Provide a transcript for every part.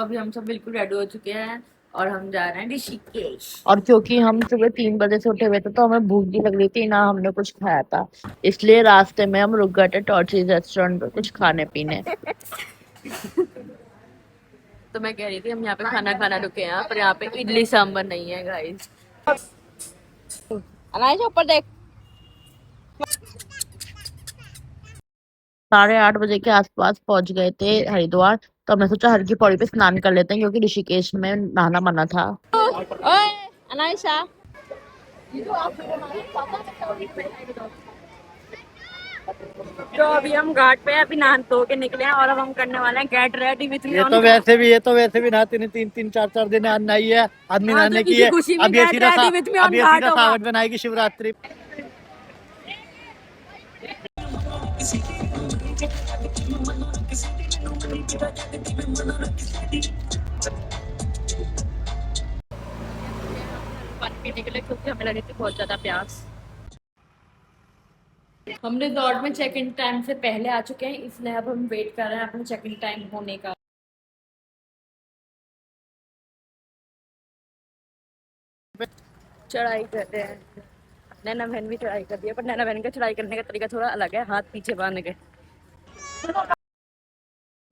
अभी हम सब बिल्कुल रेडी हो चुके हैं और हम जा रहे हैं ऋषिकेश। और क्योंकि हम सुबह 3 बजे से उठे हुए थे तो हमें भूख भी लग रही थी ना, हमने कुछ खाया था, इसलिए रास्ते में हम रुक गए थे टॉर्चीज रेस्टोरेंट पे कुछ खाने पीने। तो मैं कह रही थी हम यहाँ पे खाना खाना रुके हैं, पर यहाँ पे इडली सांभर नहीं है गाइस। अनाज ऊपर देख। 8:30 बजे के आसपास पहुंच गए थे हरिद्वार। तो हमने सोचा हर की पौड़ी पे स्नान कर लेते हैं क्योंकि ऋषिकेश में नहाना मना था। ओए अनाइशा, तो अभी हम घाट पे अभी नहा धो के निकले हैं और अब हम करने वाले हैं गेट रेडी विथ मी। ये तो वैसे भी नहाते नहीं, 3-4 दिन नहाई है आदमी नहाने की है। अब ये सीधा सावन में नहाएगी शिवरात्रि। पानी पीने के लिए क्योंकि हमें लगी थी बहुत ज्यादा प्यास। हम रिजॉर्ट में चेक इन टाइम से पहले आ चुके हैं, इसलिए अब हम वेट कर रहे हैं अपने चेक इन टाइम होने का। चढ़ाई कर रहे हैं, नैना बहन भी चढ़ाई कर रही है, पर नैना बहन का चढ़ाई करने का तरीका थोड़ा अलग है, हाथ पीछे बांध के।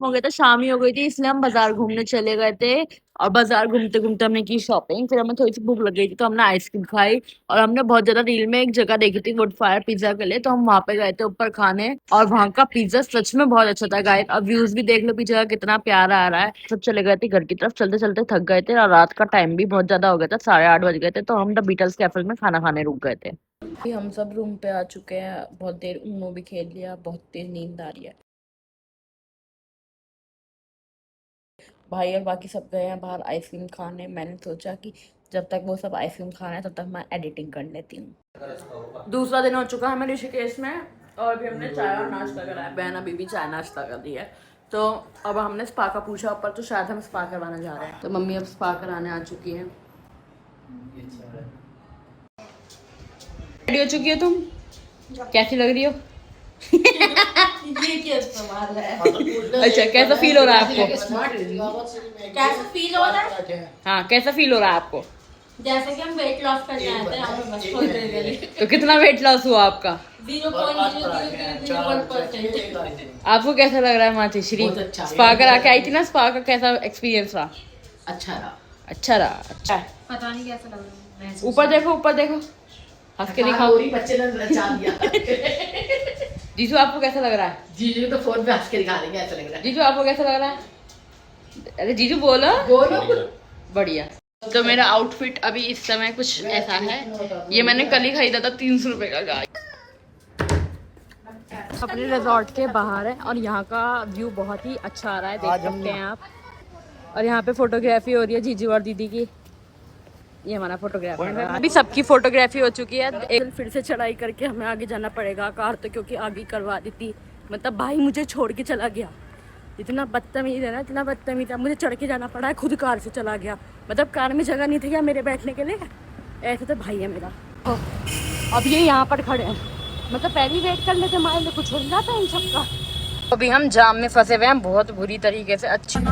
हो गया था, शाम ही हो गई थी, इसलिए हम बाजार घूमने चले गए थे। और बाजार घूमते घूमते हमने की शॉपिंग, फिर हमें थोड़ी सी भूख लग गई थी तो हमने आइसक्रीम खाई। और हमने बहुत ज्यादा रील में एक जगह देखी थी वुड फायर पिज्जा के लिए, तो हम वहां पे गए थे ऊपर खाने। और वहां का पिज्जा सच में बहुत अच्छा था गाइस। अब व्यूज भी देख लो पीछे का कितना प्यारा आ रहा है। सब चले गए थे घर की तरफ, चलते चलते थक गए थे और रात का टाइम भी बहुत ज्यादा हो गया था, 8:30 बज गए थे। तो हम द बीटल्स कैफे में खाना खाने रुक गए थे। हम सब रूम पे आ चुके हैं, बहुत देर ऊनो भी खेल लिया, बहुत देर नींद आ रही है। भाई और बाकी सब गए हैं बाहर आइसक्रीम खाने। मैंने सोचा कि जब तक वो सब आइसक्रीम खा रहे हैं तब तक मैं एडिटिंग कर लेती हूँ। दूसरा दिन हो चुका है मैं ऋषिकेश में और भी हमने चाय और नाश्ता करा है। बहन अभी भी चाय नाश्ता कर दी है। तो अब हमने स्पा का पूछा ऊपर, तो शायद हम स्पा करवाने जा रहे हैं। तो मम्मी अब स्पा कराने आ चुकी है। रेडी हो चुकी हो तुम? कैसी लग रही हो? ये क्या सवाल है? अच्छा, कैसा फील हो रहा है आपको? कैसा फील हो रहा है? हाँ, कैसा फील हो रहा है आपको? जैसे कि हम वेट लॉस करने आए थे, हमें बस थोड़ी देर के लिए। तो कितना वेट लॉस हुआ आपका? 0.0001%। आपको कैसा लग रहा है मातोश्री? स्पा करा के आई थी ना, स्पा का कैसा एक्सपीरियंस रहा? अच्छा रहा। अच्छा रहा। अच्छा, पता नहीं कैसा लग रहा है। ऊपर देखो, ऊपर देखो, हंस के दिखाओ। बच्चे ने नचा दिया। जीजू आपको कैसा लग रहा है? जीजू तो फोन पे हंस के दिखा देंगे, ऐसा लग रहा है। जीजू आपको कैसा लग रहा है? अरे जीजू बोलो। बढ़िया। तो मेरा आउटफिट अभी इस समय कुछ ऐसा है। ये मैंने कल ही खरीदा था 300 रुपए का गाइस। अपने रिजॉर्ट के बाहर है और यहाँ का व्यू बहुत ही अच्छा आ रहा है, देख सकते हैं आप। और यहाँ पे फोटोग्राफी हो रही है जीजू और दीदी की। ये हमारा फोटोग्राफर है। अभी सबकी फोटोग्राफी हो चुकी है। एक फिर से चढ़ाई करके हमें आगे जाना पड़ेगा। कार तो क्योंकि आगे करवा दी थी, मतलब भाई मुझे छोड़ के चला गया। इतना बदतमीज है ना, इतना बदतमीज है। मुझे चढ़ के जाना पड़ा है, खुद कार से चला गया। मतलब कार में जगह नहीं थी क्या मेरे बैठने के लिए? ऐसे तो भाई है मेरा। अब ये यहाँ पर खड़े हैं, मतलब पहले ही वेट कर लेते, हमारे लिए कुछ हो जाता है इन सबका। अभी हम जाम में फंसे हुए हैं बहुत बुरी तरीके से। अच्छा, हम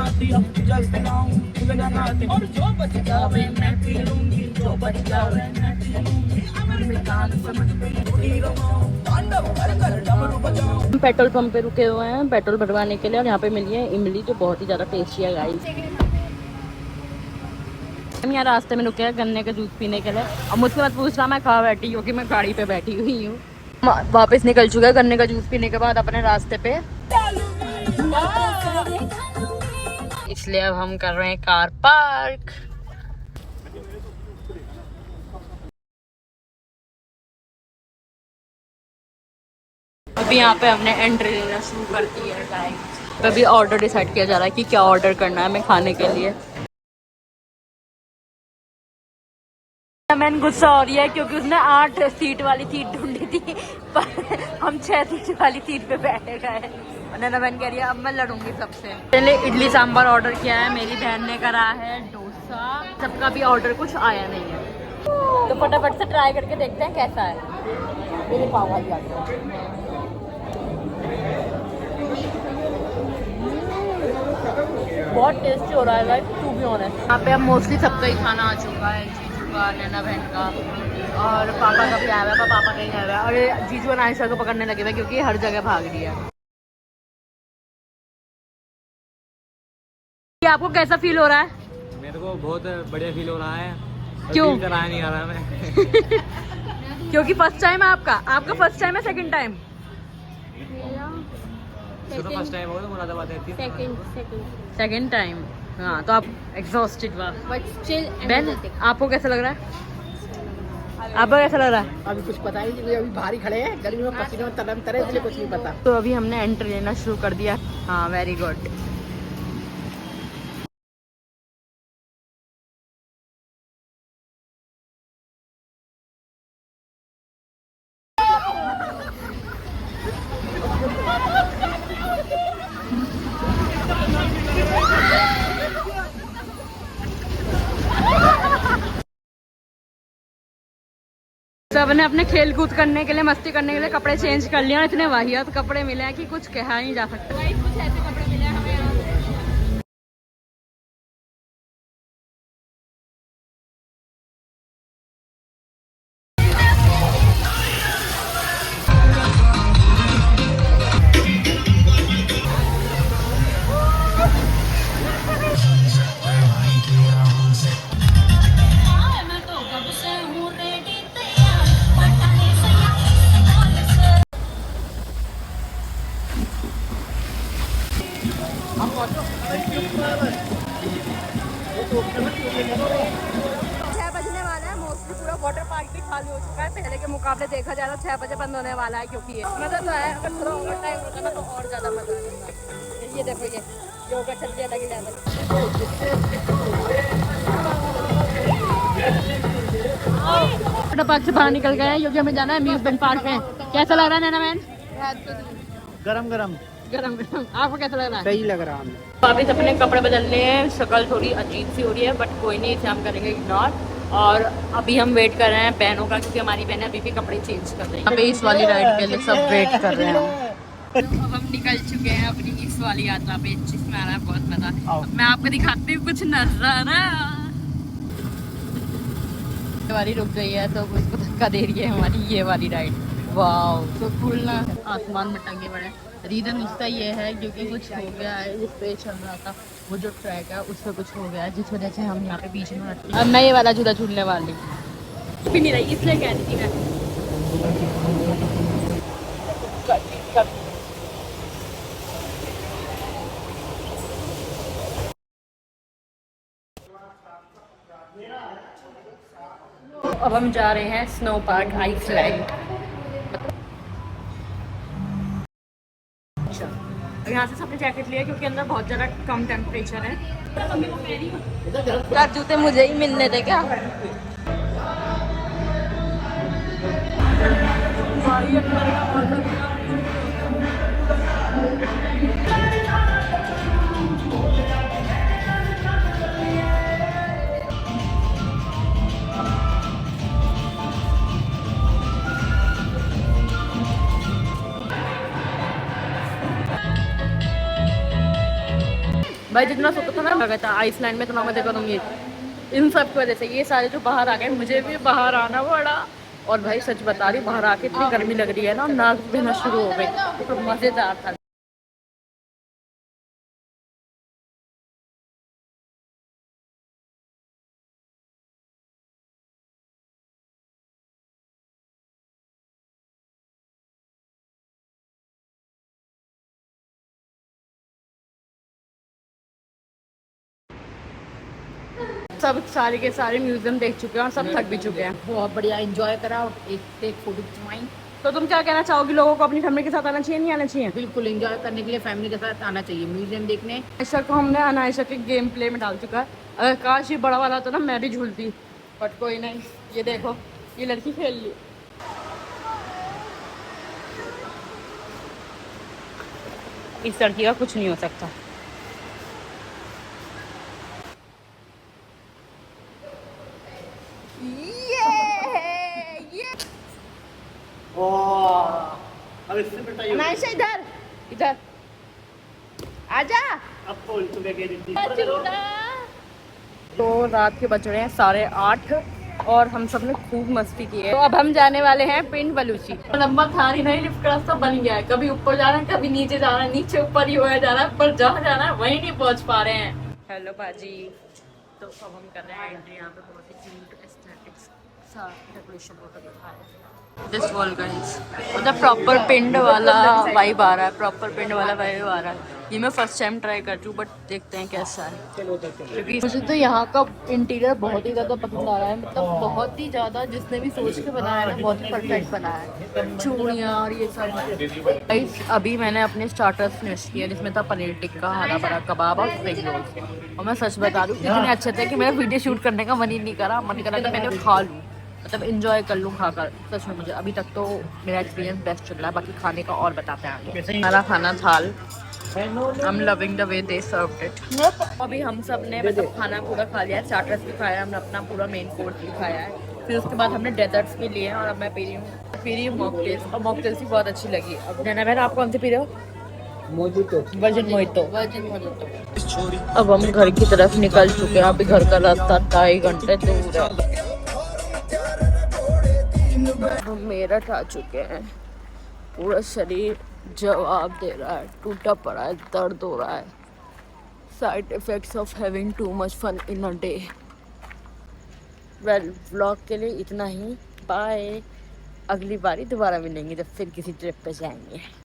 पेट्रोल पंप पे रुके हुए हैं पेट्रोल भरवाने के लिए और यहाँ पे मिली है इमली जो बहुत ही ज्यादा टेस्टी है गाइस। हम यहाँ रास्ते में रुके हैं गन्ने का जूस पीने के लिए और मुझसे मत पूछना मैं कहाँ बैठी, क्योंकि मैं गाड़ी पे बैठी हुई हूँ। वापस निकल चुका है गन्ने का जूस पीने के बाद अपने रास्ते पे, इसलिए अब हम कर रहे हैं कार पार्क। अभी यहाँ पे हमने एंट्री लेना शुरू कर दी है गाइस। तो अभी ऑर्डर डिसाइड किया जा रहा है कि क्या ऑर्डर करना है हमें खाने के लिए। मैंने गुस्सा हो रही है क्योंकि उसने 8 सीट वाली सीट ढूंढी थी पर हम 6 सीट वाली सीट पे बैठे गए। नैना बहन कह रही है अब मैं लड़ूंगी सबसे। पहले इडली सांभर ऑर्डर किया है, मेरी बहन ने करा है डोसा। सबका भी ऑर्डर कुछ आया नहीं है, तो फटाफट से ट्राई करके देखते हैं कैसा है। मेरे पाव भाजी आ गया। बहुत टेस्टी हो रहा है लाइक टू बी ऑनेस्ट। यहाँ पे अब मोस्टली सबका ही खाना आ चुका है, जीजू का, नैना बहन का और पापा का भी आया हुआ है, पर पापा नहीं आया हुआ है। और ये जीजू और आयशा को पकड़ने लगे हुए क्योंकि हर जगह भाग रही है। आपको कैसा फील हो रहा है? मेरे को बहुत बढ़िया फील हो रहा है। क्यों? कराया नहीं आ रहा मैं क्योंकि फर्स्ट टाइम है आपका फर्स्ट टाइम है सेकंड टाइम? फर्स्ट टाइम होगा तो मुरादाबाद है सेकंड टाइम। हाँ तो आप एग्जॉस्टेड बहन, आपको कैसा लग रहा है? आपको कैसा लग रहा है? अभी कुछ पता ही नहीं, अभी बाहर ही खड़े हैं, गर्मी में पसीने में तलम तरे, इसलिए कुछ नहीं पता। तो अभी हमने एंट्री लेना शुरू कर दिया। हाँ वेरी गुड। सब ने अपने खेल कूद करने के लिए, मस्ती करने के लिए कपड़े चेंज कर लिए और इतने वाहियात कपड़े मिले हैं कि कुछ कहा नहीं जा सकता। कुछ ऐसे कपड़े मिले हैं हमें यहाँ। पूरा वाटर पार्क भी खाली हो चुका है। पहले के मुकाबले देखा जाए तो 6 बजे बंद होने वाला है क्योंकि ये मजा तो है, अगर थोड़ा ओवर टाइम होता ना तो और ज्यादा मजा आएगा। ये देखो ये योगा चल रही है अलग लेवल। वाटर पार्क से बाहर निकल गए हैं क्योंकि हमें जाना है अम्यूजमेंट पार्क में। कैसा लग रहा है नैना मैन? गरम गरम गरम गरम। आपको कैसा लग रहा है? सही लग रहा है। वापिस अपने कपड़े बदलने हैं, शक्ल थोड़ी अजीब सी हो रही है बट कोई नहीं, इसे हम करेंगे इग्नोर। और अभी हम वेट कर रहे हैं बहनों का क्योंकि हमारी बहनें अभी भी कपड़े चेंज कर रही हैं। अभी इस वाली राइड के लिए सब वेट कर रहे हैं। अब हम निकल चुके हैं अपनी इस वाली यात्रा पे, जिसमें आ रहा है बहुत मजा। मैं आपको दिखाती हूँ कुछ नजारा। ये वाली रुक गई है तो उसको धक्का दे रही है हमारी ये वाली राइड। वाह तो कूल ना, आसमान में टंगे पड़े। रीज़न उसका ये है क्योंकि कुछ हो गया है, जिस पे चल रहा था वो जो ट्रैक है उस पर कुछ हो गया है, जिस वजह से हम यहाँ पे बीच में रखते हैं। अब मैं ये वाला झूला झूलने वाली भी नहीं रही, इसलिए कह रही थी मैं। अब हम जा रहे हैं स्नो पार्क आइसलैंड। यहाँ से सबने जैकेट लिया क्योंकि अंदर बहुत ज़्यादा कम टेम्परेचर है। यार जूते मुझे ही मिलने थे क्या? भाई जितना सोचा था ना लगा था आइसलैंड में, तो मैं करूँगी इन सब की वजह से। ये सारे जो बाहर आ गए, मुझे भी बाहर आना पड़ा। और भाई सच बता रही, बाहर आके इतनी गर्मी लग रही है ना, नाक बहना शुरू हो गई। तो मज़ेदार था। सब सारे के सारे म्यूजियम देख चुके हैं और सब थक भी चुके हैं। बहुत बढ़िया एंजॉय करा और एक फोटो खिंचवाई। तो तुम क्या कहना चाहोगी, लोगों को अपनी फैमिली के साथ आना चाहिए नहीं आना चाहिए? बिल्कुल एंजॉय करने के लिए फैमिली के साथ आना चाहिए म्यूजियम देखने। आयशा को हमने अनायशा के गेम प्ले में डाल चुका है। अगर काश ये बड़ा वाला होता ना मैं भी झूलती, बट कोई नहीं। ये देखो ये लड़की खेल ली। इस लड़की का कुछ नहीं हो सकता। अब इससे बेटा ये अनायशा इधर इधर आजा। अब तो रात के बज रहे हैं 8:30 और हम सब ने खूब मस्ती की है। तो अब हम जाने वाले हैं पिंड बलूची। लंबा था नहीं, लिफ्ट का रास्ता बन गया है, कभी ऊपर जाना है कभी नीचे जाना है, नीचे ऊपर ही होया जा रहा है, पर जहाँ जाना है वहीं नहीं पहुँच पा रहे हैं। हेलो बाजी। तो अब हम कर रहे हैं एंट्री। यहाँ पे बहुत ही क्यूट एस्थेटिक्स सा डेकोरेशन होकर रखा है। दिस वॉल गाइस मतलब प्रॉपर पिंड वाला वाइब आ रहा है, प्रॉपर पिंड वाला वाइब आ रहा है। ये मैं फर्स्ट टाइम ट्राई कर रही हूँ, बट देखते हैं कैसा है। क्योंकि मुझे तो यहाँ का इंटीरियर बहुत ही ज़्यादा पसंद आ रहा है, मतलब बहुत ही ज़्यादा। जिसने भी सोच के बनाया है ना, बहुत ही परफेक्ट बनाया है। चूड़ियाँ और ये सब गाइस। अभी मैंने अपने स्टार्टर्स फिनिश किया, जिसमें था पनीर टिक्का, हरा भरा कबाब और स्प्रिंग रोल्स। और मैं सच बता दूँ इतने अच्छे थे कि मेरा वीडियो शूट करने का मन ही नहीं करा। मन करा कि मैंने खा लूँ, मतलब इंजॉय कर लूँ खाकर। सच में मुझे अभी तक तो मेरा एक्सपीरियंस बेस्ट चल रहा है। बाकी खाने का और बताते हैं। हमारा खाना थाल, I am loving the way they served it. अभी हम सब ने मतलब खाना पूरा खा लिया है, स्टार्टर्स भी खाया, हमने अपना पूरा मेन कोर्स भी खाया है। फिर उसके बाद हमने डेजर्ट्स भी लिए हैं और अब मैं पी रही हूँ मॉकटेल्स। और मॉकटेल्स भी बहुत अच्छी लगी। अब नैना बहन आप कौन सी पी रहे हो? Virgin mojito. अब हम घर की तरफ निकल चुके हैं। अभी घर का रास्ता 2.5 घंटे दूर है। हम मेरठ आ चुके हैं। पूरा शरीर जवाब दे रहा है, टूटा पड़ा है, दर्द हो रहा है। Side effects of having too much fun in a day. Well, vlog के लिए इतना ही। बाय। अगली बारी दोबारा मिलेंगे जब फिर किसी ट्रिप पे जाएंगे।